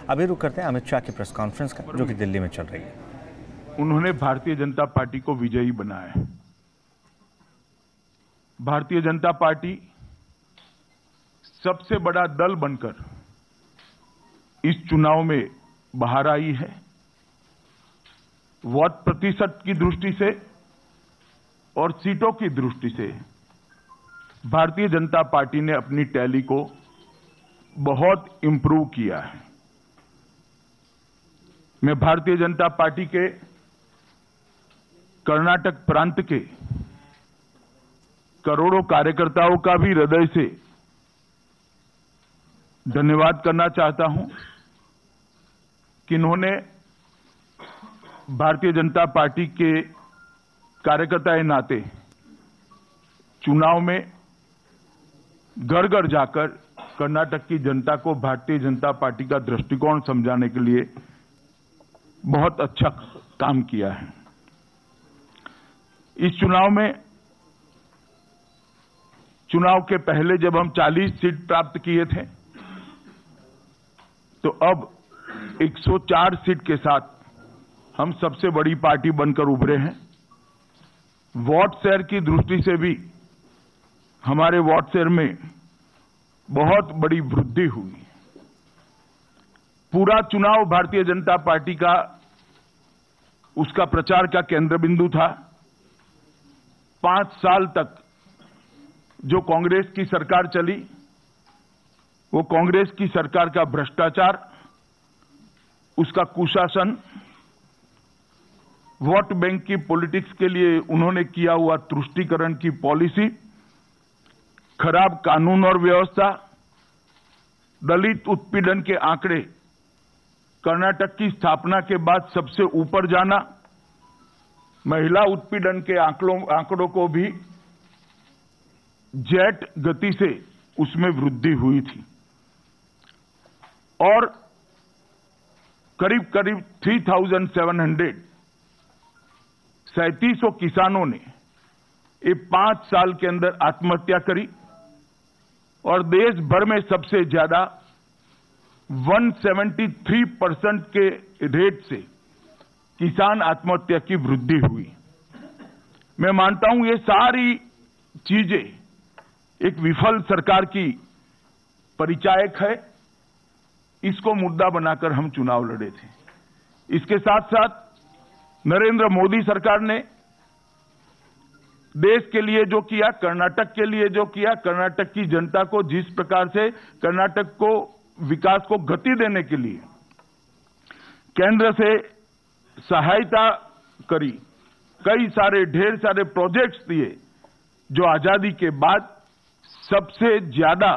अभी रुक करते हैं अमित शाह की प्रेस कॉन्फ्रेंस का, जो कि दिल्ली में चल रही है। उन्होंने भारतीय जनता पार्टी को विजयी बनाया है। भारतीय जनता पार्टी सबसे बड़ा दल बनकर इस चुनाव में बाहर आई है। वोट प्रतिशत की दृष्टि से और सीटों की दृष्टि से भारतीय जनता पार्टी ने अपनी टैली को बहुत इंप्रूव किया है। मैं भारतीय जनता पार्टी के कर्नाटक प्रांत के करोड़ों कार्यकर्ताओं का भी हृदय से धन्यवाद करना चाहता हूं कि इन्होंने भारतीय जनता पार्टी के कार्यकर्ता के नाते चुनाव में घर घर जाकर कर्नाटक की जनता को भारतीय जनता पार्टी का दृष्टिकोण समझाने के लिए बहुत अच्छा काम किया है। इस चुनाव में चुनाव के पहले जब हम 40 सीट प्राप्त किए थे, तो अब 104 सीट के साथ हम सबसे बड़ी पार्टी बनकर उभरे हैं। वोट शेयर की दृष्टि से भी हमारे वोट शेयर में बहुत बड़ी वृद्धि हुई। पूरा चुनाव भारतीय जनता पार्टी का उसका प्रचार का केंद्र बिंदु था। 5 साल तक जो कांग्रेस की सरकार चली, वो कांग्रेस की सरकार का भ्रष्टाचार, उसका कुशासन, वोट बैंक की पॉलिटिक्स के लिए उन्होंने किया हुआ तुष्टीकरण की पॉलिसी, खराब कानून और व्यवस्था, दलित उत्पीड़न के आंकड़े कर्नाटक की स्थापना के बाद सबसे ऊपर जाना, महिला उत्पीड़न के आंकड़ों को भी जेट गति से उसमें वृद्धि हुई थी और करीब करीब 3,700 किसानों ने ये 5 साल के अंदर आत्महत्या करी और देश भर में सबसे ज्यादा 173% के रेट से किसान आत्महत्या की वृद्धि हुई। मैं मानता हूं ये सारी चीजें एक विफल सरकार की परिचायक है। इसको मुद्दा बनाकर हम चुनाव लड़े थे। इसके साथ साथ नरेंद्र मोदी सरकार ने देश के लिए जो किया, कर्नाटक के लिए जो किया, कर्नाटक की जनता को जिस प्रकार से कर्नाटक को विकास को गति देने के लिए केंद्र से सहायता करी, कई सारे ढेर सारे प्रोजेक्ट्स दिए, जो आजादी के बाद सबसे ज्यादा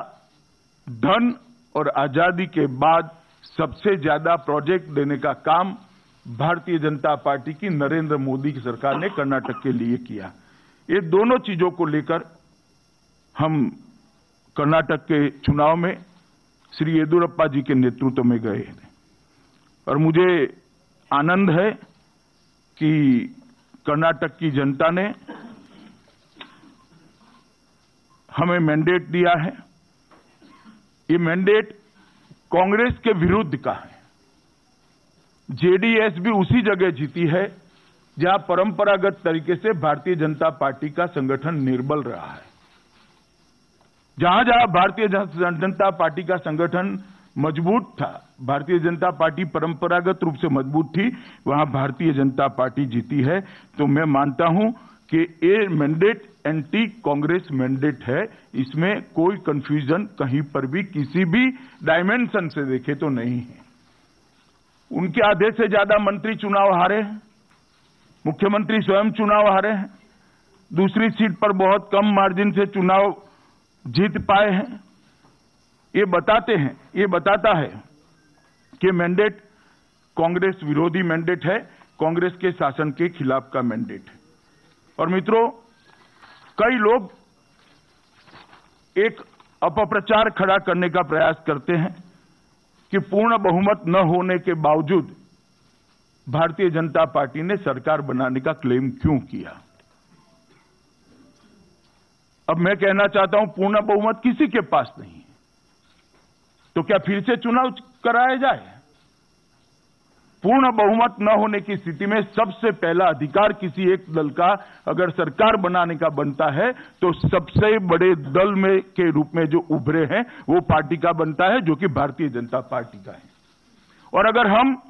धन और आजादी के बाद सबसे ज्यादा प्रोजेक्ट देने का काम भारतीय जनता पार्टी की नरेंद्र मोदी की सरकार ने कर्नाटक के लिए किया। ये दोनों चीजों को लेकर हम कर्नाटक के चुनाव में श्री येदियुरप्पा जी के नेतृत्व में गए और मुझे आनंद है कि कर्नाटक की जनता ने हमें मैंडेट दिया है। ये मैंडेट कांग्रेस के विरुद्ध का है। जेडीएस भी उसी जगह जीती है जहां परंपरागत तरीके से भारतीय जनता पार्टी का संगठन निर्बल रहा है। जहां जहां भारतीय जनता पार्टी का संगठन मजबूत था, भारतीय जनता पार्टी परंपरागत रूप से मजबूत थी, वहां भारतीय जनता पार्टी जीती है। तो मैं मानता हूं कि ये मैंडेट एंटी कांग्रेस मैंडेट है। इसमें कोई कंफ्यूजन कहीं पर भी किसी भी डायमेंशन से देखे तो नहीं है। उनके आधे से ज्यादा मंत्री चुनाव हारे हैं, मुख्यमंत्री स्वयं चुनाव हारे हैं, दूसरी सीट पर बहुत कम मार्जिन से चुनाव जीत पाए हैं। ये बताता है कि मैंडेट कांग्रेस विरोधी मैंडेट है, कांग्रेस के शासन के खिलाफ का मैंडेट है। और मित्रों, कई लोग एक अपप्रचार खड़ा करने का प्रयास करते हैं कि पूर्ण बहुमत न होने के बावजूद भारतीय जनता पार्टी ने सरकार बनाने का क्लेम क्यों किया। अब मैं कहना चाहता हूं, पूर्ण बहुमत किसी के पास नहीं है, तो क्या फिर से चुनाव कराया जाए? पूर्ण बहुमत न होने की स्थिति में सबसे पहला अधिकार किसी एक दल का अगर सरकार बनाने का बनता है तो सबसे बड़े दल में के रूप में जो उभरे हैं वो पार्टी का बनता है, जो कि भारतीय जनता पार्टी का है। और अगर हम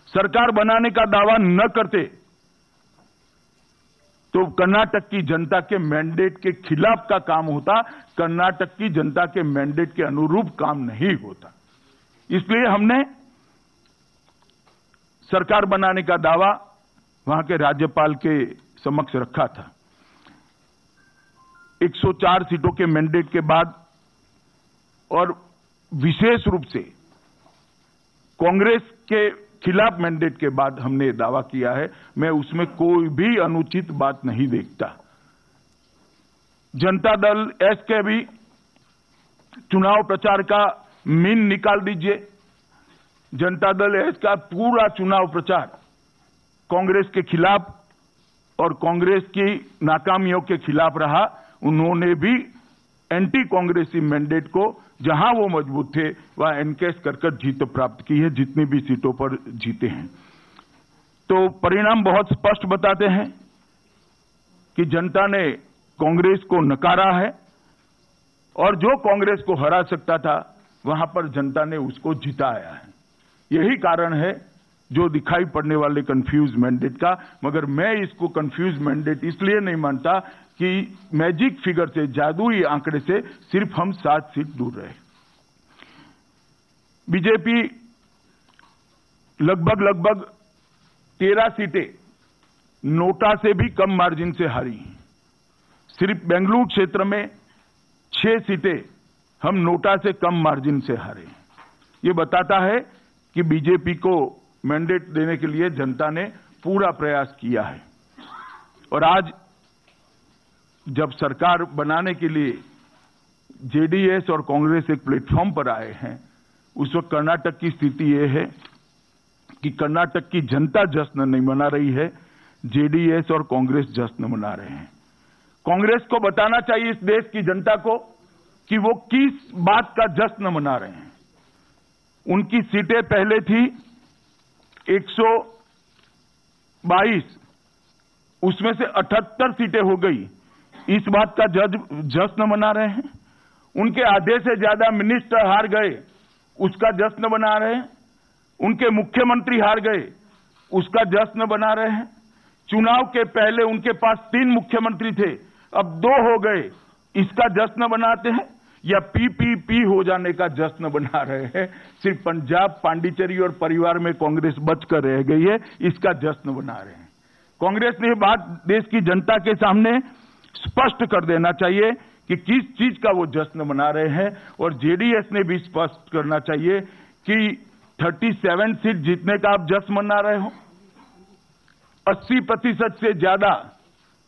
सरकार बनाने का दावा न करते तो कर्नाटक की जनता के मैंडेट के खिलाफ का काम होता, कर्नाटक की जनता के मैंडेट के अनुरूप काम नहीं होता। इसलिए हमने सरकार बनाने का दावा वहां के राज्यपाल के समक्ष रखा था। 104 सीटों के मैंडेट के बाद और विशेष रूप से कांग्रेस के खिलाफ मैंडेट के बाद हमने दावा किया है। मैं उसमें कोई भी अनुचित बात नहीं देखता। जनता दल एस के भी चुनाव प्रचार का मीन निकाल दीजिए। जनता दल एस का पूरा चुनाव प्रचार कांग्रेस के खिलाफ और कांग्रेस की नाकामियों के खिलाफ रहा। उन्होंने भी एंटी कांग्रेसी मैंडेट को जहां वो मजबूत थे वहां एनकेस कर जीत प्राप्त की है, जितनी भी सीटों पर जीते हैं। तो परिणाम बहुत स्पष्ट बताते हैं कि जनता ने कांग्रेस को नकारा है और जो कांग्रेस को हरा सकता था वहां पर जनता ने उसको जिताया है। यही कारण है जो दिखाई पड़ने वाले कंफ्यूज मैंडेट का। मगर मैं इसको कंफ्यूज मैंडेट इसलिए नहीं मानता कि मैजिक फिगर से, जादुई आंकड़े से सिर्फ हम 7 सीट दूर रहे। बीजेपी लगभग 13 सीटें नोटा से भी कम मार्जिन से हारी। सिर्फ बेंगलुरु क्षेत्र में 6 सीटें हम नोटा से कम मार्जिन से हारे। ये बताता है कि बीजेपी को मैंडेट देने के लिए जनता ने पूरा प्रयास किया है। और आज जब सरकार बनाने के लिए जेडीएस और कांग्रेस एक प्लेटफॉर्म पर आए हैं, उस वक्त कर्नाटक की स्थिति यह है कि कर्नाटक की जनता जश्न नहीं मना रही है, जेडीएस और कांग्रेस जश्न मना रहे हैं। कांग्रेस को बताना चाहिए इस देश की जनता को कि वो किस बात का जश्न मना रहे हैं। उनकी सीटें पहले थी 122, उसमें से 78 सीटें हो गई। इस बात का जश्न मना रहे हैं। उनके आधे से ज्यादा मिनिस्टर हार गए, उसका जश्न मना रहे हैं। उनके मुख्यमंत्री हार गए, उसका जश्न मना रहे हैं। चुनाव के पहले उनके पास 3 मुख्यमंत्री थे, अब 2 हो गए, इसका जश्न मनाते हैं। या पीपीपी हो जाने का जश्न बना रहे हैं। सिर्फ पंजाब, पांडिचेरी और परिवार में कांग्रेस बचकर रह गई है, इसका जश्न बना रहे हैं। कांग्रेस ने बात देश की जनता के सामने स्पष्ट कर देना चाहिए कि किस चीज का वो जश्न मना रहे हैं। और जेडीएस ने भी स्पष्ट करना चाहिए कि 37 सीट जीतने का आप जश्न मना रहे हो, 80% से ज्यादा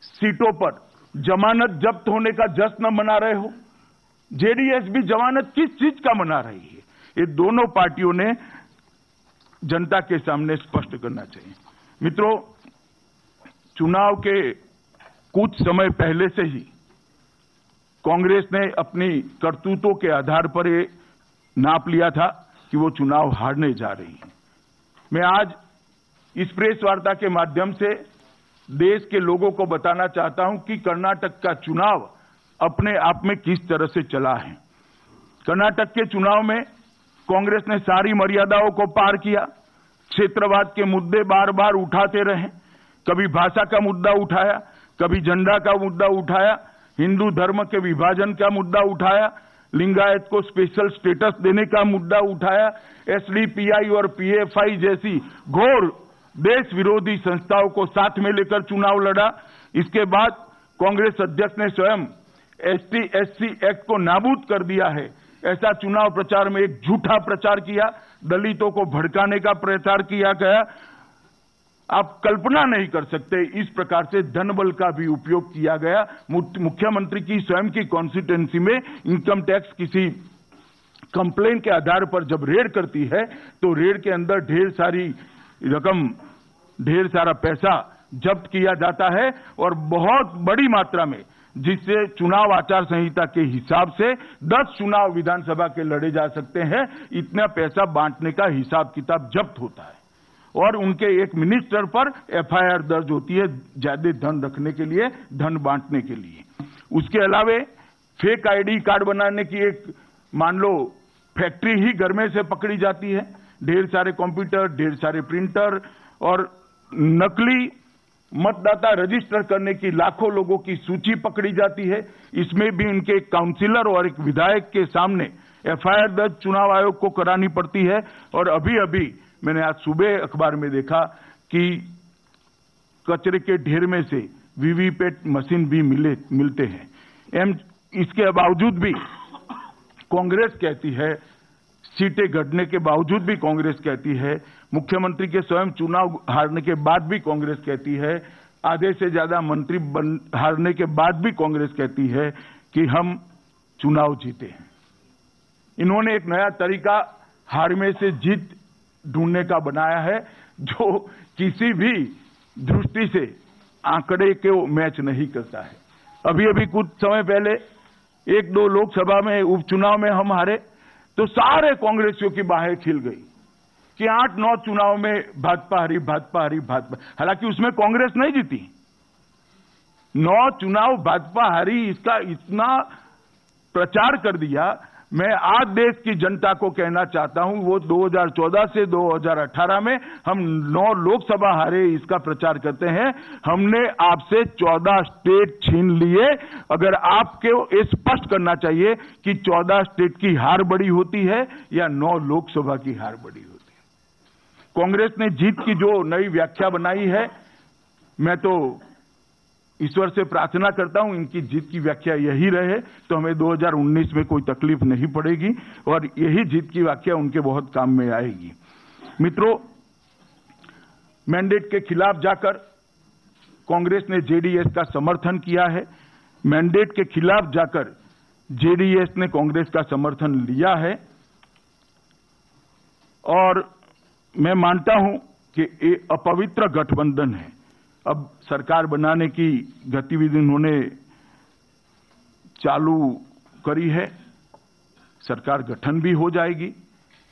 सीटों पर जमानत जब्त होने का जश्न मना रहे हो। जेडीएस भी जमानत किस चीज का मना रही है, ये दोनों पार्टियों ने जनता के सामने स्पष्ट करना चाहिए। मित्रों, चुनाव के कुछ समय पहले से ही कांग्रेस ने अपनी करतूतों के आधार पर ये नाप लिया था कि वो चुनाव हारने जा रही है। मैं आज इस प्रेस वार्ता के माध्यम से देश के लोगों को बताना चाहता हूं कि कर्नाटक का चुनाव अपने आप में किस तरह से चला है। कर्नाटक के चुनाव में कांग्रेस ने सारी मर्यादाओं को पार किया। क्षेत्रवाद के मुद्दे बार बार उठाते रहे। कभी भाषा का मुद्दा उठाया, कभी झंडा का मुद्दा उठाया, हिंदू धर्म के विभाजन का मुद्दा उठाया, लिंगायत को स्पेशल स्टेटस देने का मुद्दा उठाया, एसडीपीआई और पीएफआई जैसी घोर देश विरोधी संस्थाओं को साथ में लेकर चुनाव लड़ा। इसके बाद कांग्रेस अध्यक्ष ने स्वयं एसटी/एससी एक्ट को नाबूद कर दिया है, ऐसा चुनाव प्रचार में एक झूठा प्रचार किया। दलितों को भड़काने का प्रचार किया गया। आप कल्पना नहीं कर सकते, इस प्रकार से धनबल का भी उपयोग किया गया। मुख्यमंत्री की स्वयं की कॉन्स्टिट्यूएंसी में इनकम टैक्स किसी कंप्लेन के आधार पर जब रेड करती है तो रेड के अंदर ढेर सारी रकम, ढेर सारा पैसा जब्त किया जाता है और बहुत बड़ी मात्रा में जिससे चुनाव आचार संहिता के हिसाब से 10 चुनाव विधानसभा के लड़े जा सकते हैं। इतना पैसा बांटने का हिसाब किताब जब्त होता है और उनके एक मिनिस्टर पर एफआईआर दर्ज होती है ज्यादा धन रखने के लिए, धन बांटने के लिए। उसके अलावे फेक आईडी कार्ड बनाने की एक मान लो फैक्ट्री ही घर में से पकड़ी जाती है। ढेर सारे कंप्यूटर, ढेर सारे प्रिंटर और नकली मतदाता रजिस्टर करने की लाखों लोगों की सूची पकड़ी जाती है। इसमें भी उनके एक काउंसिलर और एक विधायक के सामने एफआईआर दर्ज चुनाव आयोग को करानी पड़ती है। और अभी अभी मैंने आज सुबह अखबार में देखा कि कचरे के ढेर में से वीवीपैट मशीन भी मिलते हैं। इसके बावजूद भी कांग्रेस कहती है, सीटें घटने के बावजूद भी कांग्रेस कहती है, मुख्यमंत्री के स्वयं चुनाव हारने के बाद भी कांग्रेस कहती है, आधे से ज्यादा मंत्री हारने के बाद भी कांग्रेस कहती है कि हम चुनाव जीते हैं। इन्होंने एक नया तरीका हार में से जीत ढूंढने का बनाया है जो किसी भी दृष्टि से आंकड़े को मैच नहीं करता है। अभी अभी कुछ समय पहले 1-2 लोकसभा में उपचुनाव में हम हारे तो सारे कांग्रेसियों की बाहें खिल गई कि 8-9 चुनाव में भाजपा हारी, भाजपा हारी, भाजपा। हालांकि उसमें कांग्रेस नहीं जीती। 9 चुनाव भाजपा हारी, इसका इतना प्रचार कर दिया। मैं आज देश की जनता को कहना चाहता हूं, वो 2014 से 2018 में हम 9 लोकसभा हारे, इसका प्रचार करते हैं। हमने आपसे 14 स्टेट छीन लिए। अगर आपको ये स्पष्ट करना चाहिए कि 14 स्टेट की हार बड़ी होती है या 9 लोकसभा की हार बड़ी होती है। कांग्रेस ने जीत की जो नई व्याख्या बनाई है, मैं तो ईश्वर से प्रार्थना करता हूं इनकी जीत की व्याख्या यही रहे तो हमें 2019 में कोई तकलीफ नहीं पड़ेगी और यही जीत की व्याख्या उनके बहुत काम में आएगी। मित्रों, मैंडेट के खिलाफ जाकर कांग्रेस ने जेडीएस का समर्थन किया है। मैंडेट के खिलाफ जाकर जेडीएस ने कांग्रेस का समर्थन लिया है और मैं मानता हूं कि ये अपवित्र गठबंधन है। अब सरकार बनाने की गतिविधि उन्होंने चालू करी है, सरकार गठन भी हो जाएगी।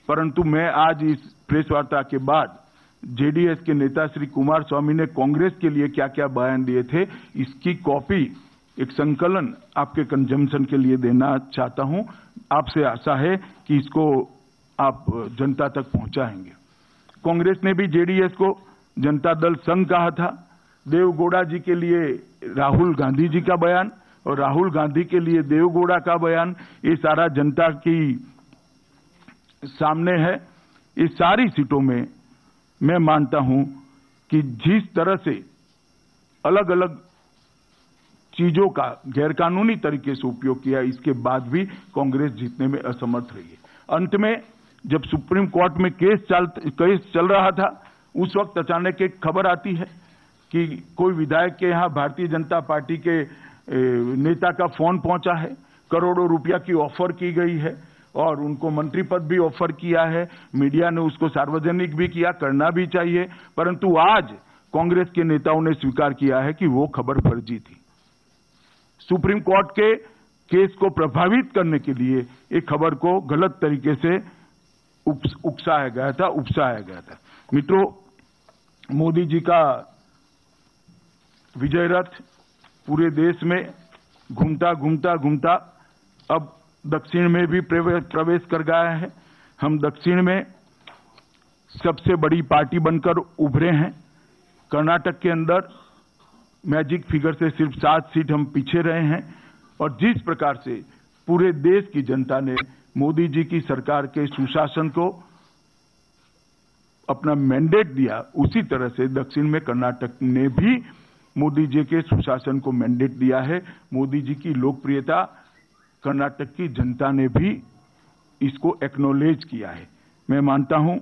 परंतु मैं आज इस प्रेस वार्ता के बाद जेडीएस के नेता श्री कुमार स्वामी ने कांग्रेस के लिए क्या क्या बयान दिए थे, इसकी कॉपी, एक संकलन आपके कंजम्पशन के लिए देना चाहता हूं। आपसे आशा है कि इसको आप जनता तक पहुंचाएंगे। कांग्रेस ने भी जेडीएस को जनता दल संघ कहा था। देवगौड़ा जी के लिए राहुल गांधी जी का बयान और राहुल गांधी के लिए देवगौड़ा का बयान, ये सारा जनता की सामने है। इस सारी सीटों में मैं मानता हूं कि जिस तरह से अलग अलग चीजों का गैरकानूनी तरीके से उपयोग किया, इसके बाद भी कांग्रेस जीतने में असमर्थ रही है। अंत में जब सुप्रीम कोर्ट में केस चल रहा था, उस वक्त अचानक एक खबर आती है कि कोई विधायक के यहां भारतीय जनता पार्टी के नेता का फोन पहुंचा है, करोड़ों रुपया की ऑफर की गई है और उनको मंत्री पद भी ऑफर किया है। मीडिया ने उसको सार्वजनिक भी किया, करना भी चाहिए। परंतु आज कांग्रेस के नेताओं ने स्वीकार किया है कि वो खबर फर्जी थी। सुप्रीम कोर्ट के केस को प्रभावित करने के लिए एक खबर को गलत तरीके से उकसाया गया था। मित्रों, मोदी जी का विजय रथ पूरे देश में घूमता अब दक्षिण में भी प्रवेश कर गया है। हम दक्षिण में सबसे बड़ी पार्टी बनकर उभरे हैं। कर्नाटक के अंदर मैजिक फिगर से सिर्फ 7 सीट हम पीछे रहे हैं और जिस प्रकार से पूरे देश की जनता ने मोदी जी की सरकार के सुशासन को अपना मैंडेट दिया, उसी तरह से दक्षिण में कर्नाटक ने भी मोदी जी के सुशासन को मैंडेट दिया है। मोदी जी की लोकप्रियता कर्नाटक की जनता ने भी इसको एक्नॉलेज किया है। मैं मानता हूं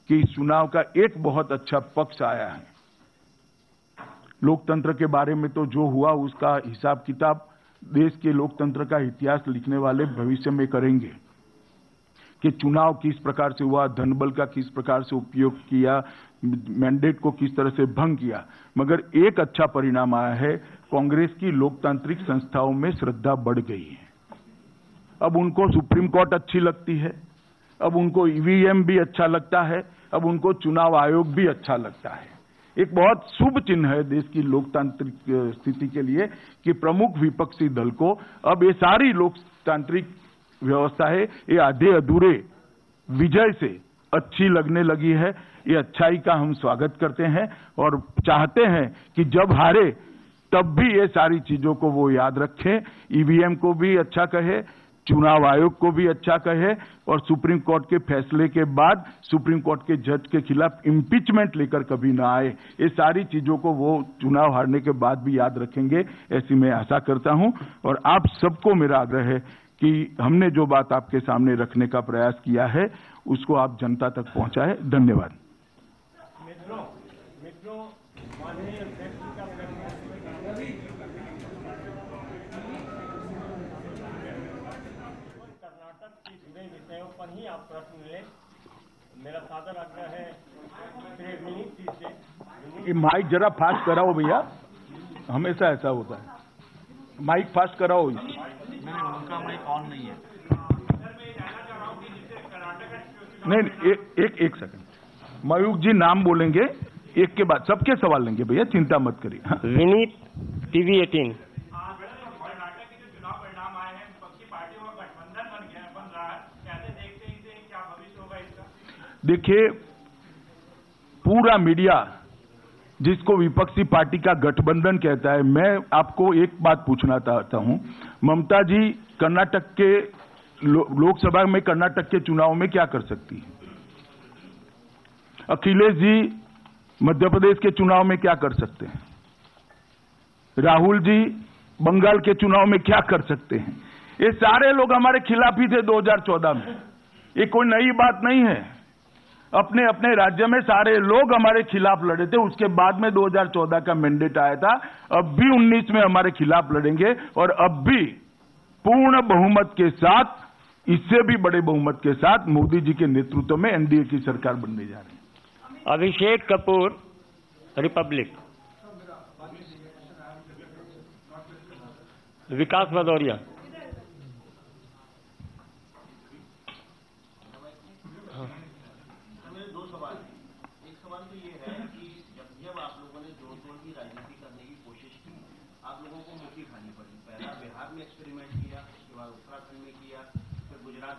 कि इस चुनाव का एक बहुत अच्छा पक्ष आया है। लोकतंत्र के बारे में तो जो हुआ उसका हिसाब किताब देश के लोकतंत्र का इतिहास लिखने वाले भविष्य में करेंगे। कि चुनाव किस प्रकार से हुआ, धनबल का किस प्रकार से उपयोग किया, मैंडेट को किस तरह से भंग किया, मगर एक अच्छा परिणाम आया है, कांग्रेस की लोकतांत्रिक संस्थाओं में श्रद्धा बढ़ गई है। अब उनको सुप्रीम कोर्ट अच्छी लगती है, अब उनको ईवीएम भी अच्छा लगता है, अब उनको चुनाव आयोग भी अच्छा लगता है। एक बहुत शुभ चिन्ह है देश की लोकतांत्रिक स्थिति के लिए कि प्रमुख विपक्षी दल को अब ये सारी लोकतांत्रिक व्यवस्था है, ये आधे अधूरे विजय से अच्छी लगने लगी है। ये अच्छाई का हम स्वागत करते हैं और चाहते हैं कि जब हारे तब भी ये सारी चीजों को वो याद रखें, ईवीएम को भी अच्छा कहे, चुनाव आयोग को भी अच्छा कहे और सुप्रीम कोर्ट के फैसले के बाद सुप्रीम कोर्ट के जज के खिलाफ इम्पीचमेंट लेकर कभी ना आए। ये सारी चीजों को वो चुनाव हारने के बाद भी याद रखेंगे, ऐसी मैं आशा करता हूं। और आप सबको मेरा आग्रह है कि हमने जो बात आपके सामने रखने का प्रयास किया है उसको आप जनता तक पहुंचाएं। धन्यवाद। पर ही आप प्रश्न लें। मेरा सादर आग्रह है श्री विनीत जी से। ये माइक जरा फास्ट कराओ भैया, हमेशा ऐसा होता है, माइक फास्ट कराओ। उनका माइक ऑन नहीं है। नहीं, एक सेकंड, मयूख जी नाम बोलेंगे, एक के बाद सबके सवाल लेंगे भैया, चिंता मत करिए। हाँ। विनीत, टीवी 18। देखिए, पूरा मीडिया जिसको विपक्षी पार्टी का गठबंधन कहता है, मैं आपको एक बात पूछना चाहता हूं, ममता जी कर्नाटक के लोकसभा में कर्नाटक के चुनाव में क्या कर सकती है? अखिलेश जी मध्य प्रदेश के चुनाव में क्या कर सकते हैं? राहुल जी बंगाल के चुनाव में क्या कर सकते हैं? ये सारे लोग हमारे खिलाफ ही थे 2014 में। ये कोई नई बात नहीं है। अपने अपने राज्य में सारे लोग हमारे खिलाफ लड़े थे। उसके बाद में 2014 का मैंडेट आया था। अब भी 19 में हमारे खिलाफ लड़ेंगे और अब भी पूर्ण बहुमत के साथ, इससे भी बड़े बहुमत के साथ मोदी जी के नेतृत्व में एनडीए की सरकार बनने जा रही है। अभिषेक कपूर, रिपब्लिक। विकास भदौरिया।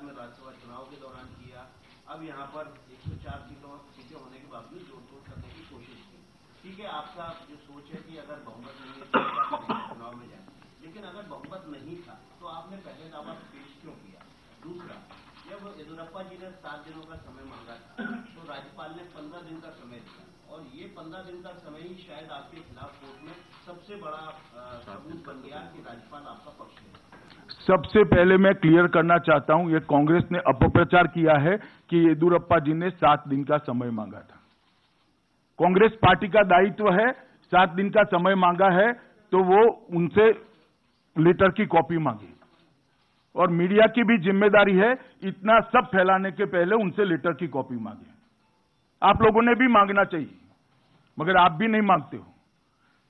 में राज्यसभा चुनाव के दौरान किया, अब यहाँ पर 104 सीटें होने के बावजूद जोड़-तोड़ करने की कोशिश की। ठीक है, आपका जो सोच है कि अगर बहुमत नहीं है तो चुनाव में जाए, लेकिन अगर बहुमत नहीं था तो आपने पहले दावा पेश क्यों किया? दूसरा, जब येदियुरप्पा जी ने 7 दिनों का समय मांगा था तो राज्यपाल ने 15 दिन का समय दिया और ये 15 दिन का समय ही शायद आपके खिलाफ कोर्ट में सबसे बड़ा सबूत बन गया कि राज्यपाल आपका पक्ष है। सबसे पहले मैं क्लियर करना चाहता हूं, ये कांग्रेस ने अपप्रचार किया है कि येदियुरप्पा जी ने 7 दिन का समय मांगा था। कांग्रेस पार्टी का दायित्व है, 7 दिन का समय मांगा है तो वो उनसे लेटर की कॉपी मांगी और मीडिया की भी जिम्मेदारी है इतना सब फैलाने के पहले उनसे लेटर की कॉपी मांगी। आप लोगों ने भी मांगना चाहिए, मगर आप भी नहीं मांगते हो।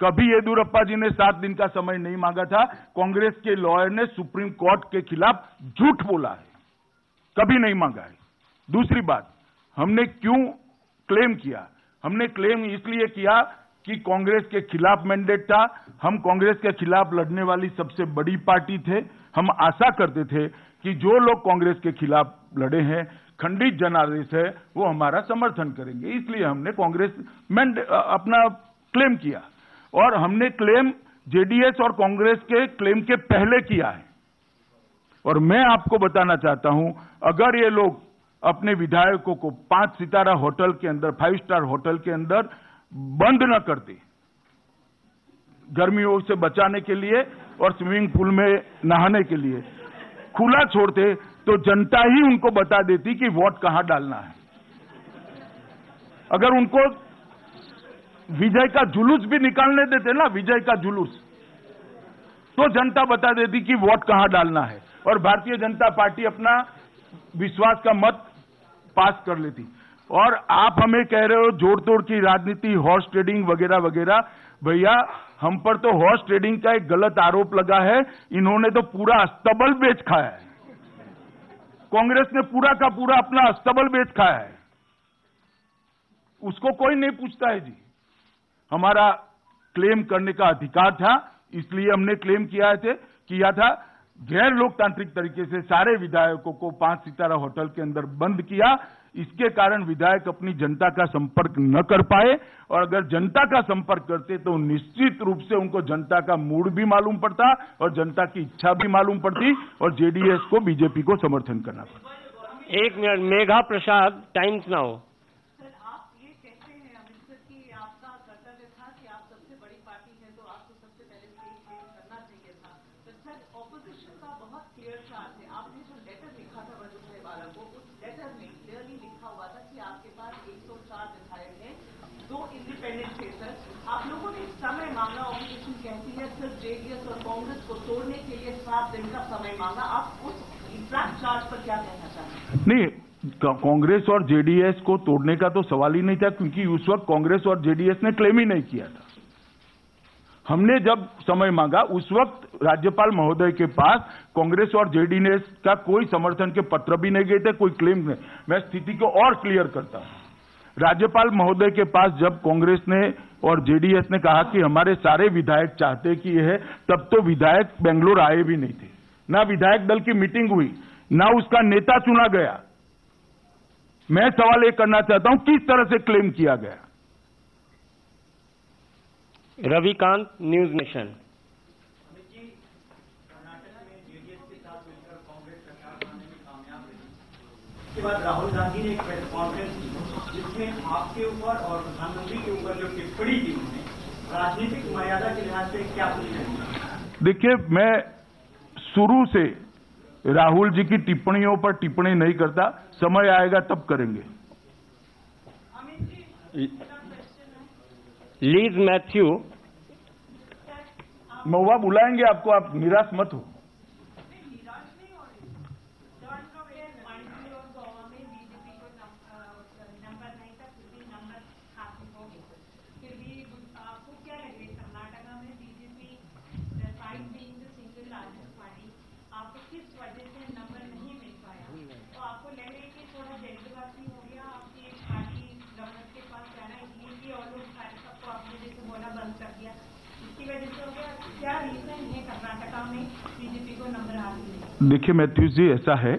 कभी येदियुरप्पा जी ने 7 दिन का समय नहीं मांगा था। कांग्रेस के लॉयर ने सुप्रीम कोर्ट के खिलाफ झूठ बोला है, कभी नहीं मांगा है। दूसरी बात, हमने क्यों क्लेम किया? हमने क्लेम इसलिए किया कि कांग्रेस के खिलाफ मैंडेट था, हम कांग्रेस के खिलाफ लड़ने वाली सबसे बड़ी पार्टी थे। हम आशा करते थे कि जो लोग कांग्रेस के खिलाफ लड़े हैं, खंडित जनादेश है, वो हमारा समर्थन करेंगे। इसलिए हमने कांग्रेस अपना क्लेम किया और हमने क्लेम जेडीएस और कांग्रेस के क्लेम के पहले किया है। और मैं आपको बताना चाहता हूं, अगर ये लोग अपने विधायकों को 5 सितारा होटल के अंदर, 5 स्टार होटल के अंदर बंद न करते, गर्मियों से बचाने के लिए और स्विमिंग पूल में नहाने के लिए खुला छोड़ते, तो जनता ही उनको बता देती कि वोट कहां डालना है। अगर उनको विजय का जुलूस भी निकालने देते ना, विजय का जुलूस, तो जनता बता देती कि वोट कहां डालना है। और भारतीय जनता पार्टी अपना विश्वास का मत पास कर लेती। और आप हमें कह रहे हो जोड़ तोड़ की राजनीति, हॉर्स ट्रेडिंग वगैरह वगैरह। भैया, हम पर तो हॉर्स ट्रेडिंग का एक गलत आरोप लगा है। इन्होंने तो पूरा अस्तबल बेच खाया है। कांग्रेस ने पूरा का पूरा अपना अस्तबल बेच खाया है। उसको कोई नहीं पूछता है जी। हमारा क्लेम करने का अधिकार था, इसलिए हमने क्लेम किया था। गैर लोकतांत्रिक तरीके से सारे विधायकों को 5 सितारा होटल के अंदर बंद किया। इसके कारण विधायक अपनी जनता का संपर्क न कर पाए, और अगर जनता का संपर्क करते तो निश्चित रूप से उनको जनता का मूड भी मालूम पड़ता और जनता की इच्छा भी मालूम पड़ती, और जेडीएस को, बीजेपी को समर्थन करना पड़ता। 1 मिनट, मेघा प्रसाद, टाइम्स नाउ। आप लोगों ने समय मांगा, ऑपोजिशन कहती है सिर्फ जेडीएस और कांग्रेस को तोड़ने के लिए 7 दिन का समय मांगा। आप उस एग्जैक्ट चार्ज पर क्या कहना चाहते हैं? नहीं, कांग्रेस और जेडीएस को तोड़ने का तो सवाल ही नहीं था, क्योंकि उस वक्त कांग्रेस और जेडीएस ने क्लेम ही नहीं किया था। हमने जब समय मांगा उस वक्त राज्यपाल महोदय के पास कांग्रेस और जेडीएस का कोई समर्थन के पत्र भी नहीं गए थे, कोई क्लेम नहीं। मैं स्थिति को और क्लियर करता हूं। राज्यपाल महोदय के पास जब कांग्रेस ने और जेडीएस ने कहा कि हमारे सारे विधायक चाहते कि यह है, तब तो विधायक बेंगलोर आए भी नहीं थे, ना विधायक दल की मीटिंग हुई, ना उसका नेता चुना गया। मैं सवाल ये करना चाहता हूं, किस तरह से क्लेम किया गया? Ravikant, news nation. उसके बाद राहुल गांधी ने एक प्रेस कॉन्फ्रेंस की जिसमें आपके ऊपर और प्रधानमंत्री के ऊपर जो टिप्पणी की उन्होंने, राजनीतिक मर्यादा के लिहाज से क्या पूछना? देखिए, मैं शुरू से राहुल जी की टिप्पणियों पर टिप्पणी नहीं करता। समय आएगा तब करेंगे। Lease Matthew. महुआ बुलाएंगे आपको, आप निराश मत हो। देखिए मैथ्यू जी, ऐसा है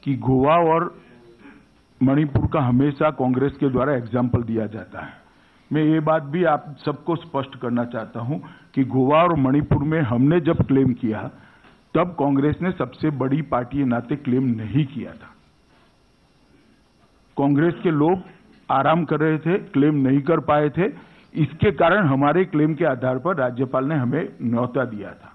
कि गोवा और मणिपुर का हमेशा कांग्रेस के द्वारा एग्जाम्पल दिया जाता है। मैं ये बात भी आप सबको स्पष्ट करना चाहता हूं कि गोवा और मणिपुर में हमने जब क्लेम किया तब कांग्रेस ने सबसे बड़ी पार्टी के नाते क्लेम नहीं किया था। कांग्रेस के लोग आराम कर रहे थे, क्लेम नहीं कर पाए थे। इसके कारण हमारे क्लेम के आधार पर राज्यपाल ने हमें न्योता दिया था।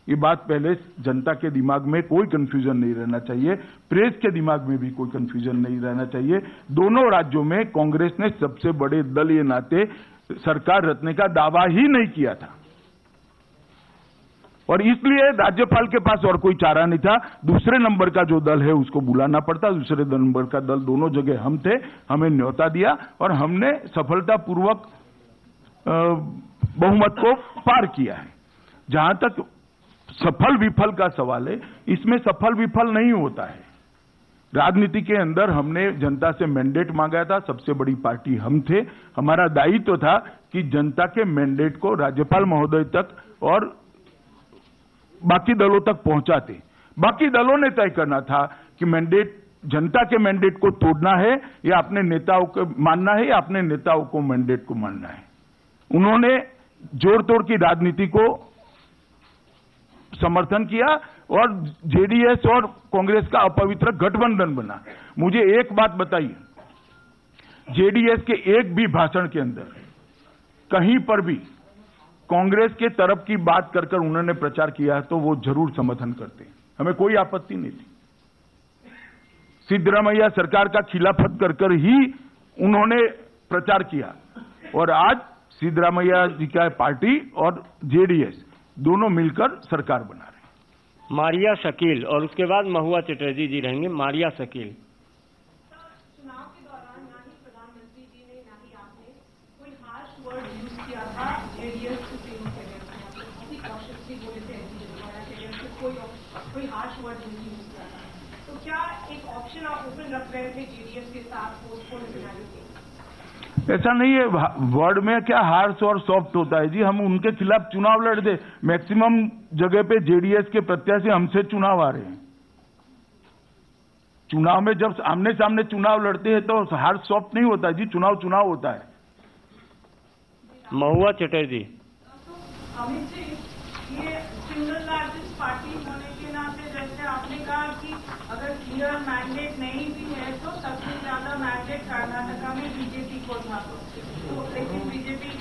ये बात पहले जनता के दिमाग में कोई कंफ्यूजन नहीं रहना चाहिए, प्रेस के दिमाग में भी कोई कंफ्यूजन नहीं रहना चाहिए। दोनों राज्यों में कांग्रेस ने सबसे बड़े दल ये नाते सरकार रचने का दावा ही नहीं किया था, और इसलिए राज्यपाल के पास और कोई चारा नहीं था। दूसरे नंबर का जो दल है उसको बुलाना पड़ता। दूसरे नंबर का दल दोनों जगह हम थे, हमें न्योता दिया और हमने सफलतापूर्वक बहुमत को पार किया है। जहां तक सफल विफल का सवाल है, इसमें सफल विफल नहीं होता है। राजनीति के अंदर हमने जनता से मैंडेट मांगा था, सबसे बड़ी पार्टी हम थे। हमारा दायित्व था कि जनता के मैंडेट को राज्यपाल महोदय तक और बाकी दलों तक पहुंचाते। बाकी दलों ने तय करना था कि मैंडेट, जनता के मैंडेट को तोड़ना है या अपने नेताओं को मानना है या अपने नेताओं को मैंडेट को मानना है। उन्होंने जोड़ तोड़ की राजनीति को समर्थन किया और जेडीएस और कांग्रेस का अपवित्र गठबंधन बना। मुझे एक बात बताइए, जेडीएस के एक भी भाषण के अंदर कहीं पर भी कांग्रेस के तरफ की बात कर कर उन्होंने प्रचार किया तो वो जरूर समर्थन करते, हमें कोई आपत्ति नहीं थी। सिद्धरामैया सरकार का खिलाफत कर कर ही उन्होंने प्रचार किया, और आज सिद्धरामैया जी का पार्टी और जेडीएस दोनों मिलकर सरकार बना रहे हैं। मारिया शकील और उसके बाद महुआ चटर्जी जी रहेंगे। मारिया शकील। चुनाव के दौरान ना ही प्रधानमंत्री जी ने ना ही आपने कोई हार्श वर्ड यूज किया था जेडीएस के सीएम के अगेंस्ट में। बहुत ही कॉशियसली बोले थे के अगेंस्ट कोई हार्श वर्ड नहीं यूज किया था। तो क्या एक ऑप्शन आप ओपन रख रहे थे जेडीएस के साथ पोस्टपोन सिनेरियो के? ऐसा नहीं है। वर्ड में क्या हार्श और सॉफ्ट होता है जी। हम उनके खिलाफ चुनाव लड़ते, मैक्सिमम जगह पे जेडीएस के प्रत्याशी हमसे चुनाव आ रहे हैं। चुनाव में जब आमने सामने चुनाव लड़ते हैं तो हार्श सॉफ्ट नहीं होता जी, चुनाव होता है। महुआ चटर्जी। अमित जी, ये सिंगल लार्जेस्ट पार्टी होने के नाते जैसे आपने कहा कि अगर क्लियर मैंडेट नहीं भी है तो सबसे ज्यादा मैंडेट कर्नाटका में बीजेपी को था। तो लेकिन बीजेपी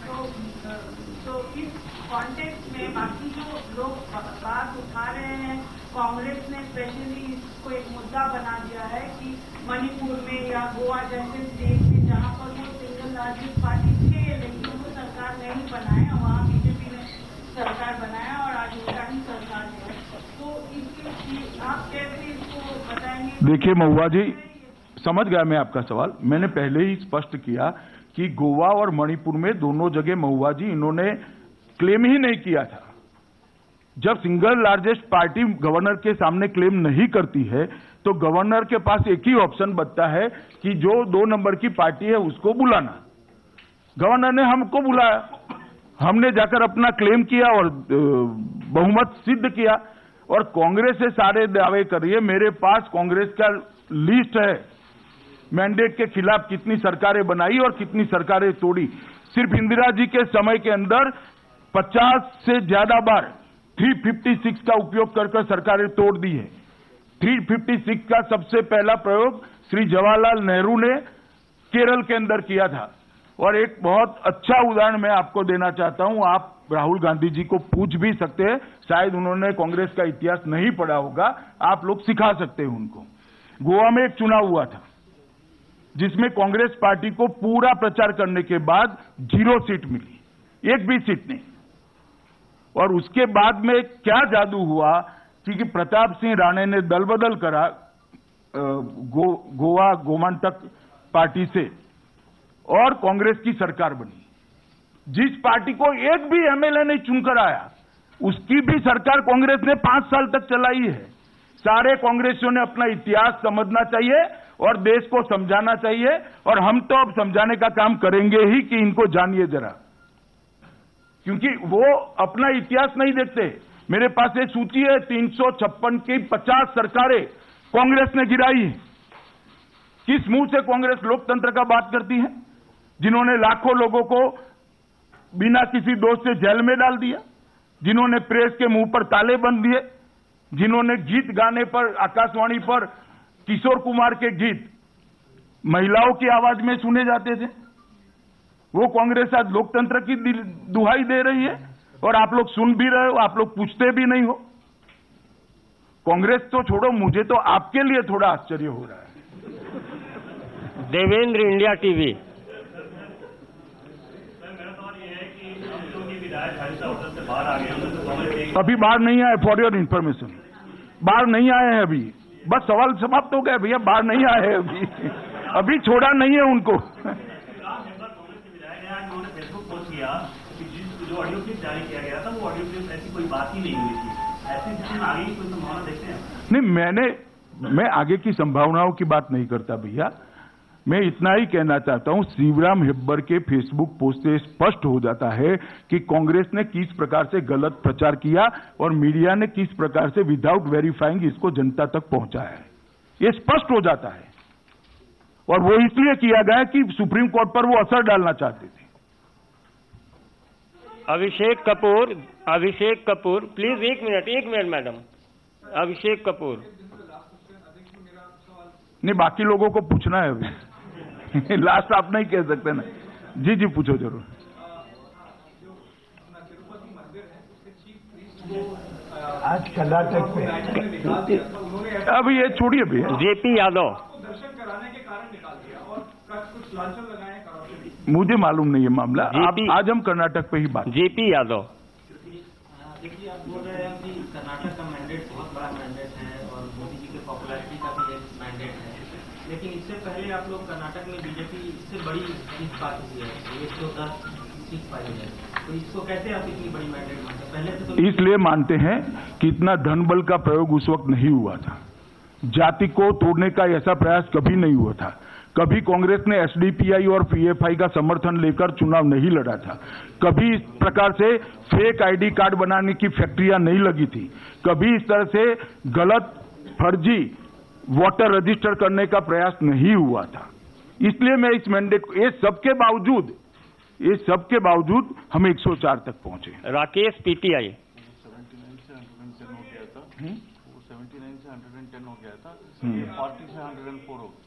तो इस कॉन्टेक्स्ट में बाकी जो लोग बात उठा रहे हैं, कांग्रेस ने स्पेशली इसको एक मुद्दा बना दिया है कि मणिपुर में या गोवा जैसे स्टेट में जहां पर वो सिंगल लार्जेस्ट पार्टी थे लेकिन वो सरकार नहीं बनाए, वहाँ बीजेपी ने सरकार बनाया और आज उनका ही सरकार है। तो इसके आप कैसे इसको बताएंगे? देखिए महुआ जी, समझ गया मैं आपका सवाल। मैंने पहले ही स्पष्ट किया कि गोवा और मणिपुर में दोनों जगह महुआ जी इन्होंने क्लेम ही नहीं किया था। जब सिंगल लार्जेस्ट पार्टी गवर्नर के सामने क्लेम नहीं करती है तो गवर्नर के पास एक ही ऑप्शन बचता है कि जो 2 नंबर की पार्टी है उसको बुलाना। गवर्नर ने हमको बुलाया, हमने जाकर अपना क्लेम किया और बहुमत सिद्ध किया। और कांग्रेस से सारे दावे कर रही है। मेरे पास कांग्रेस का लिस्ट है, मैंडेट के खिलाफ कितनी सरकारें बनाई और कितनी सरकारें तोड़ी। सिर्फ इंदिरा जी के समय के अंदर 50 से ज्यादा बार 356 का उपयोग कर सरकारें तोड़ दी है। 356 का सबसे पहला प्रयोग श्री जवाहरलाल नेहरू ने केरल के अंदर किया था। और एक बहुत अच्छा उदाहरण मैं आपको देना चाहता हूं। आप राहुल गांधी जी को पूछ भी सकते हैं, शायद उन्होंने कांग्रेस का इतिहास नहीं पढ़ा होगा, आप लोग सिखा सकते हैं उनको। गोवा में एक चुनाव हुआ था जिसमें कांग्रेस पार्टी को पूरा प्रचार करने के बाद 0 सीट मिली, एक भी सीट नहीं। और उसके बाद में क्या जादू हुआ कि प्रताप सिंह राणे ने दल बदल करा गोवा गोमांतक पार्टी से और कांग्रेस की सरकार बनी। जिस पार्टी को एक भी एमएलए नहीं चुनकर आया उसकी भी सरकार कांग्रेस ने 5 साल तक चलाई है। सारे कांग्रेसियों ने अपना इतिहास समझना चाहिए और देश को समझाना चाहिए। और हम तो अब समझाने का काम करेंगे ही कि इनको जानिए जरा, क्योंकि वो अपना इतिहास नहीं देखते। मेरे पास एक सूची है, 356 की 50 सरकारें कांग्रेस ने गिराई है। किस मुंह से कांग्रेस लोकतंत्र का बात करती है? जिन्होंने लाखों लोगों को बिना किसी दोष से जेल में डाल दिया, जिन्होंने प्रेस के मुंह पर ताले बंद दिए, जिन्होंने गीत गाने पर आकाशवाणी पर किशोर कुमार के गीत महिलाओं की आवाज में सुने जाते थे, वो कांग्रेस आज लोकतंत्र की दुहाई दे रही है। और आप लोग सुन भी रहे हो, आप लोग पूछते भी नहीं हो। कांग्रेस तो छोड़ो, मुझे तो आपके लिए थोड़ा आश्चर्य हो रहा है। Devendra, India TV. अभी बाहर नहीं आए, फॉर योर इंफॉर्मेशन, बाहर नहीं आए हैं अभी। बस सवाल समाप्त हो गया भैया, बाहर नहीं आए हैं अभी, अभी छोड़ा नहीं है उनको। जो ऑडियो क्लिप जारी किया गया था वो ऑडियो क्लिप ऐसी कोई बात ही नहीं हुई थी। ऐसी स्थिति में आगे की कोई संभावना देखते हैं? नहीं, मैं आगे की संभावनाओं की बात नहीं करता भैया। मैं इतना ही कहना चाहता हूं, शिवराम हेब्बर के फेसबुक पोस्ट से स्पष्ट हो जाता है कि कांग्रेस ने किस प्रकार से गलत प्रचार किया और मीडिया ने किस प्रकार से विदाउट वेरीफाइंग इसको जनता तक पहुंचाया है। ये स्पष्ट हो जाता है और वो इसलिए किया गया कि सुप्रीम कोर्ट पर वो असर डालना चाहते थे। अभिषेक कपूर प्लीज, एक मिनट मैडम। अभिषेक कपूर। नहीं, बाकी लोगों को पूछना है अभी। लास्ट आप नहीं कह सकते ना। जी जी, पूछो जरूर। आज कर्नाटक में अभी ये छोड़िए भैया। जेपी यादव। दर्शन कराने के कारण निकाल दिया और कुछ लांछन लगाए। मुझे मालूम नहीं है मामला। आज हम कर्नाटक पे ही बात। जेपी यादव। देखिए, आप बोल रहे हैं कि कर्नाटक का मैंडेट लेकिन इससे पहले आप लोग कर्नाटक में बीजेपी इससे बड़ी सीट पाती है, 110 सीट पाई है, तो इसको कैसे आप इतनी बड़ी मैंडेट मानते हैं? पहले तो इसलिए मानते हैं कि इतना धन बल का प्रयोग उस वक्त नहीं हुआ था। जाति को तोड़ने का ऐसा प्रयास कभी नहीं हुआ था। कभी कांग्रेस ने एसडीपीआई और पीएफआई का समर्थन लेकर चुनाव नहीं लड़ा था। कभी इस प्रकार से फेक आईडी कार्ड बनाने की फैक्ट्रियां नहीं लगी थी। कभी इस तरह से गलत फर्जी वोटर रजिस्टर करने का प्रयास नहीं हुआ था। इसलिए मैं इस मैंडेट को, ये सबके बावजूद हम 104 तक पहुंचे। राकेश पीटीआई 79 से 110 हो गया था, वो 79 से 110 हो गया था, 40 से 104 हो गया।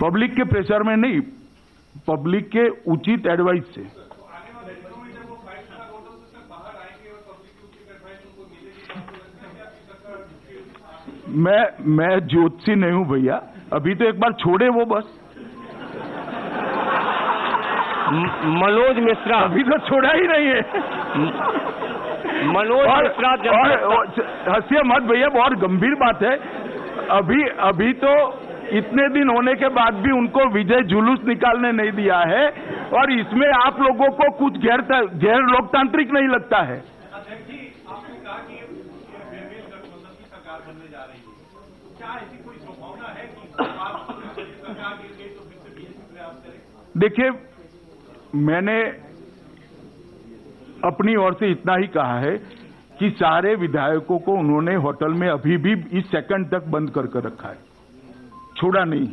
पब्लिक के प्रेशर में नहीं, पब्लिक के उचित एडवाइस से। मैं ज्योतिषी नहीं हूं भैया, अभी तो एक बार छोड़े वो बस। मनोज मिश्रा अभी तो छोड़ा ही नहीं है। मनोज मिश्रा हंसिए मत भैया, बहुत गंभीर बात है। अभी तो इतने दिन होने के बाद भी उनको विजय जुलूस निकालने नहीं दिया है, और इसमें आप लोगों को कुछ गैर लोकतांत्रिक नहीं लगता है। अध्यक्ष जी, आपने कहा कि बेमेल गठबंधन की सरकार बनने जा रही है, क्या ऐसी कोई संभावना है कि आप सरकार गिर गई तो फिर से बीजेपी प्रयास करे? देखिए, मैंने अपनी ओर से इतना ही कहा है कि सारे विधायकों को उन्होंने होटल में अभी भी इस सेकंड तक बंद करके रखा है, छोड़ा नहीं।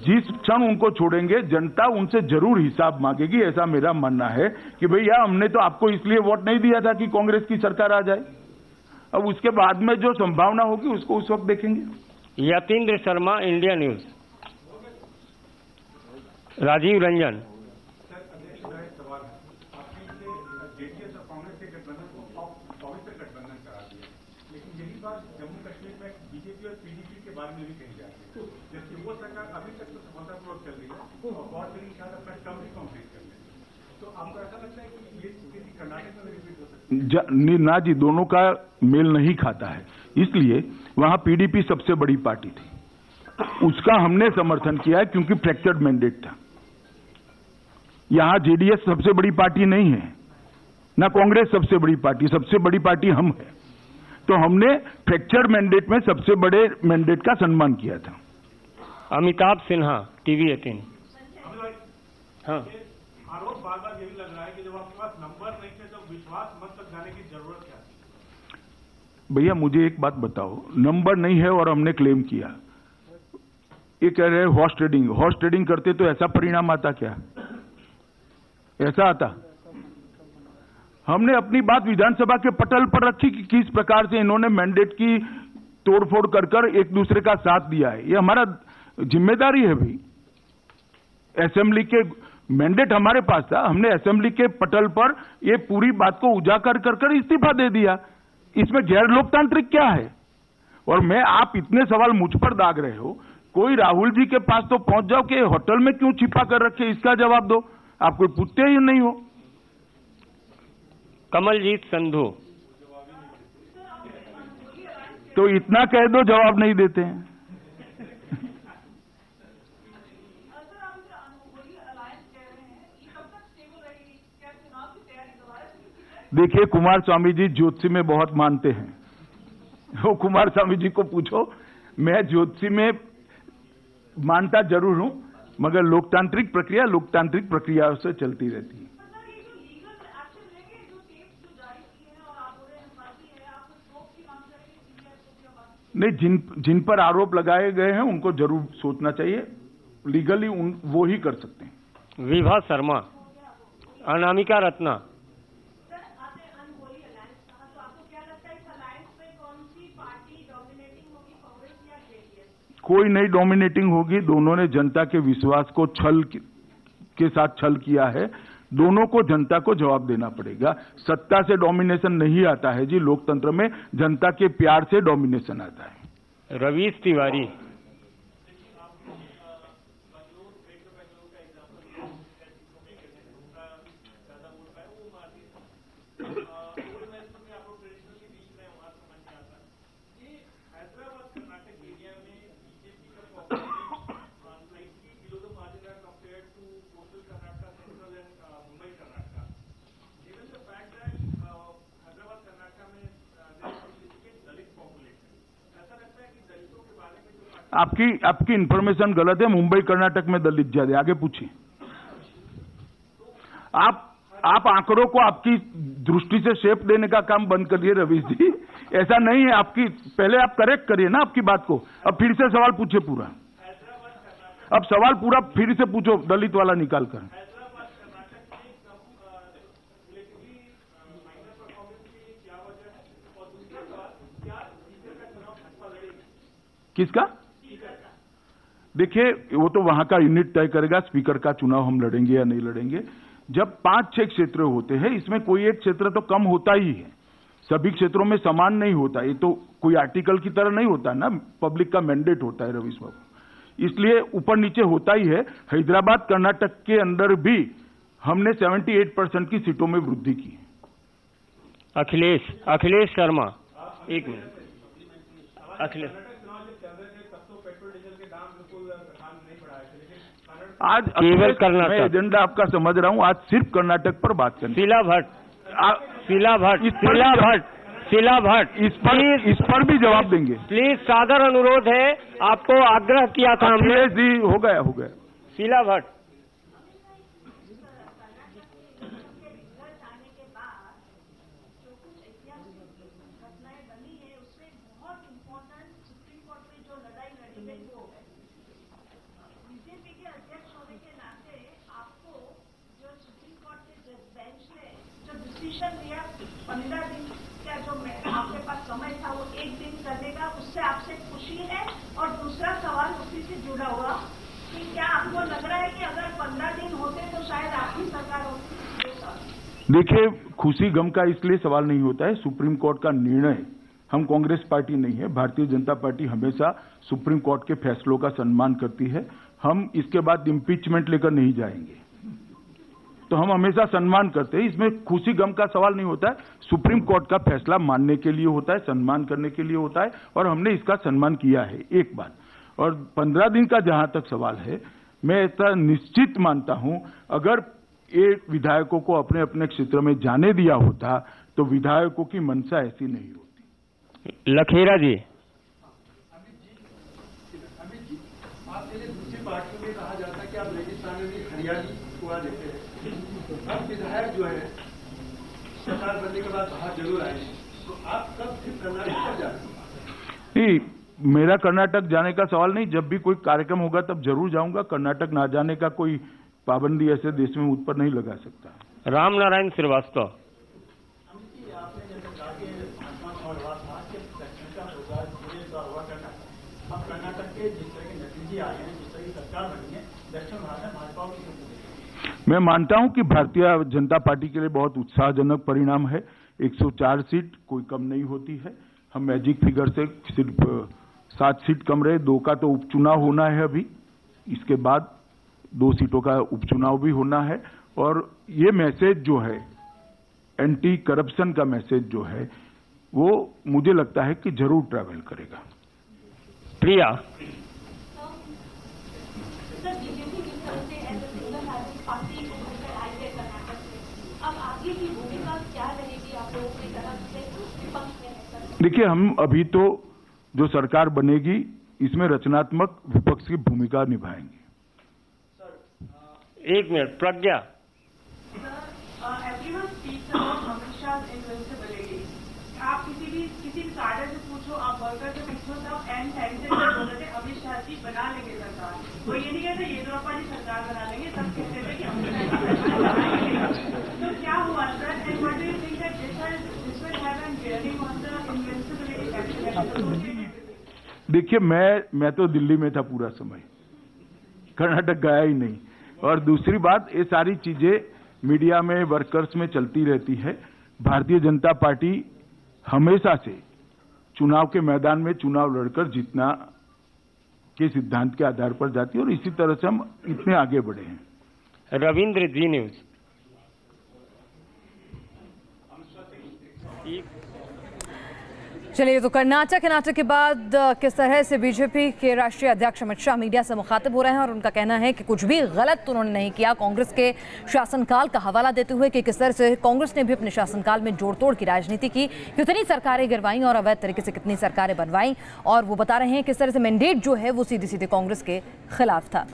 जिस क्षण उनको छोड़ेंगे जनता उनसे जरूर हिसाब मांगेगी, ऐसा मेरा मानना है कि भैया हमने तो आपको इसलिए वोट नहीं दिया था कि कांग्रेस की सरकार आ जाए। अब उसके बाद में जो संभावना होगी उसको उस वक्त देखेंगे। Yatindra Sharma India news. Rajiv Ranjan JDS और कांग्रेस के गठबंधन को पवित्र गठबंधन करा दिया, लेकिन यही बात जम्मू कश्मीर में बीजेपी और पीडीपी के बारे में भी कही जाती है, जबकि वो सरकार अभी तक तो सफलतापूर्वक चल रही है और बहुत जल्द शायद अपना टर्म भी कंप्लीट कर लेंगे। तो आपको ऐसा लगता है कि ये स्थिति कर्नाटक में रिपीट हो सकती है? ना जी, दोनों का मेल नहीं खाता है। इसलिए वहां पीडीपी सबसे बड़ी पार्टी थी, उसका हमने समर्थन किया है क्योंकि फ्रैक्चर्ड मैंडेट था। यहां जेडीएस सबसे बड़ी पार्टी नहीं है, ना कांग्रेस सबसे बड़ी पार्टी हम है। तो हमने फ्रैक्चर्ड मैंडेट में सबसे बड़े मैंडेट का सम्मान किया था। अमिताभ सिन्हा टीवी 18। हाँ, आरोप बार बार यही लग रहा है कि जब आपके पास नंबर नहीं थे तो विश्वास मत तक जाने की जरूरत क्या थी? भैया मुझे एक बात बताओ, नंबर नहीं है और हमने क्लेम किया, ये कह रहे हैं हॉर्स ट्रेडिंग करते तो ऐसा परिणाम आता क्या? ऐसा आता? हमने अपनी बात विधानसभा के पटल पर रखी कि किस प्रकार से इन्होंने मैंडेट की तोड़फोड़ कर एक दूसरे का साथ दिया है। ये हमारा जिम्मेदारी है भाई। असेंबली के मैंडेट हमारे पास था, हमने असेंबली के पटल पर ये पूरी बात को उजागर कर इस्तीफा दे दिया। इसमें गैर लोकतांत्रिक क्या है? और आप इतने सवाल मुझ पर दाग रहे हो, कोई राहुल जी के पास तो पहुंच जाओ कि होटल में क्यों छिपा कर रखे, इसका जवाब दो। आप कोई पूछते ही नहीं हो। कमलजीत संधू। तो इतना कह दो, जवाब नहीं देते हैं। देखिए, कुमार स्वामी जी ज्योतिषी में बहुत मानते हैं। वो कुमार स्वामी जी को पूछो, मैं ज्योतिषी में मानता जरूर हूं, मगर लोकतांत्रिक प्रक्रिया से चलती रहती है। नहीं, जिन पर आरोप लगाए गए हैं उनको जरूर सोचना चाहिए। लीगली वो ही कर सकते हैं। विभा शर्मा। अनामिका रत्ना। कोई नहीं डोमिनेटिंग होगी। दोनों ने जनता के विश्वास को छल के साथ छल किया है। दोनों को जनता को जवाब देना पड़ेगा। सत्ता से डोमिनेशन नहीं आता है जी, लोकतंत्र में जनता के प्यार से डोमिनेशन आता है। रवीश तिवारी। आपकी इंफॉर्मेशन गलत है। मुंबई कर्नाटक में दलित ज्यादा। आगे पूछिए। आप आंकड़ों को आपकी दृष्टि से शेप देने का काम बंद करिए रवीश जी। ऐसा नहीं है। पहले आप करेक्ट करिए ना आपकी बात को। अब फिर से सवाल पूछिए पूरा। अब सवाल पूरा फिर से पूछो दलित वाला निकाल कर। किसका? देखिए वो तो वहां का यूनिट तय करेगा स्पीकर का चुनाव हम लड़ेंगे या नहीं लड़ेंगे। जब 5-6 क्षेत्र होते हैं, इसमें कोई एक क्षेत्र तो कम होता ही है। सभी क्षेत्रों में समान नहीं होता। ये तो कोई आर्टिकल की तरह नहीं होता ना, पब्लिक का मैंडेट होता है रवीश बाबू। इसलिए ऊपर नीचे होता ही है। हैदराबाद कर्नाटक के अंदर भी हमने 78% की सीटों में वृद्धि की। अखिलेश शर्मा, एक मिनट। अखिलेश, आज केवल कर्नाटक, मैं एजेंडा आपका समझ रहा हूं। आज सिर्फ कर्नाटक पर बात करें। शीला भट्ट इस पर भी जवाब देंगे। प्लीज, सादर अनुरोध है, आपको आग्रह किया था हमने। जी हो गया। शीला भट्ट, लिया 15 दिन का जो आपके पास समय था वो 1 दिन करने का, उससे आपसे खुशी है? और दूसरा सवाल उसी से जुड़ा हुआ कि क्या आपको लग रहा है कि अगर 15 दिन होते तो शायद आपकी सरकार होती? देखिए, खुशी गम का इसलिए सवाल नहीं होता है। सुप्रीम कोर्ट का निर्णय, हम कांग्रेस पार्टी नहीं है, भारतीय जनता पार्टी हमेशा सुप्रीम कोर्ट के फैसलों का सम्मान करती है। हम इसके बाद इम्पीचमेंट लेकर नहीं जाएंगे, तो हम हमेशा सम्मान करते हैं। इसमें खुशी गम का सवाल नहीं होता है। सुप्रीम कोर्ट का फैसला मानने के लिए होता है, सम्मान करने के लिए होता है, और हमने इसका सम्मान किया है, एक बात। और 15 दिन का जहां तक सवाल है, मैं ऐसा निश्चित मानता हूं, अगर ये विधायकों को अपने अपने क्षेत्र में जाने दिया होता तो विधायकों की मंशा ऐसी नहीं होती। लखेरा जी, दूसरी पार्टियों में कहा जाता है कि आप रेगिस्तान में हरियाली कुआ देते हैं। अब विधायक जो है सरकार बनने के बाद बाहर जरूर आएंगे, तो आप कब फिर कर्नाटक पर जाएंगे? नहीं, मेरा कर्नाटक जाने का सवाल नहीं। जब भी कोई कार्यक्रम होगा तब जरूर जाऊंगा। कर्नाटक ना जाने का कोई पाबंदी ऐसे देश में मुझ पर नहीं लगा सकता। राम नारायण श्रीवास्तव, अब कर्नाटक के जिस तरह के नतीजे आए हैं, जिस तरह की सरकार बनी है, दक्षिण भारत में भाजपा की, मैं मानता हूं कि भारतीय जनता पार्टी के लिए बहुत उत्साहजनक परिणाम है। 104 सीट कोई कम नहीं होती है। हम मैजिक फिगर से सिर्फ 7 सीट कम रहे। 2 का तो उपचुनाव होना है अभी, इसके बाद 2 सीटों का उपचुनाव भी होना है। और ये मैसेज जो है, एंटी करप्शन का मैसेज जो है, वो मुझे लगता है कि जरूर ट्रैवल करेगा। प्रिया, देखिए, हम अभी तो जो सरकार बनेगी इसमें रचनात्मक विपक्ष की भूमिका निभाएंगे। एक मिनट। प्रज्ञा, आप किसी भी कार्य से पूछो, आप वर्कर से पूछो, सब एंड टाइम से बोल रहे थे अमित शाह जी बना लेंगे सरकार। तो ये नहीं कहते येदियुरप्पा जी सरकार बना लेंगे, सब कहते थे कि अमित शाह जी सरकार बनाएंगे। तो क्या हुआ sir? And what do you think that this will have an bearing on the invincibility candidate? देखिए, मैं तो दिल्ली में था पूरा समय, कर्नाटक गया ही नहीं। और दूसरी बात, ये सारी चीजें मीडिया में, वर्कर्स में चलती रहती है। भारतीय जनता पार्टी हमेशा से चुनाव के मैदान में चुनाव लड़कर जीतना के सिद्धांत के आधार पर जाती है, और इसी तरह से हम इतने आगे बढ़े हैं। रविंद्र, जी न्यूज। चलिए, तो कर्नाटक के बाद किस तरह से बीजेपी के राष्ट्रीय अध्यक्ष अमित शाह मीडिया से मुखातिब हो रहे हैं और उनका कहना है कि कुछ भी गलत तो उन्होंने नहीं किया। कांग्रेस के शासनकाल का हवाला देते हुए कि किस तरह से कांग्रेस ने भी अपने शासनकाल में जोड़ तोड़ की राजनीति की, कितनी सरकारें गिरवाई और अवैध तरीके से कितनी सरकारें बनवाई, और वो बता रहे हैं किस तरह से मैंडेट जो है वो सीधे सीधे कांग्रेस के खिलाफ था।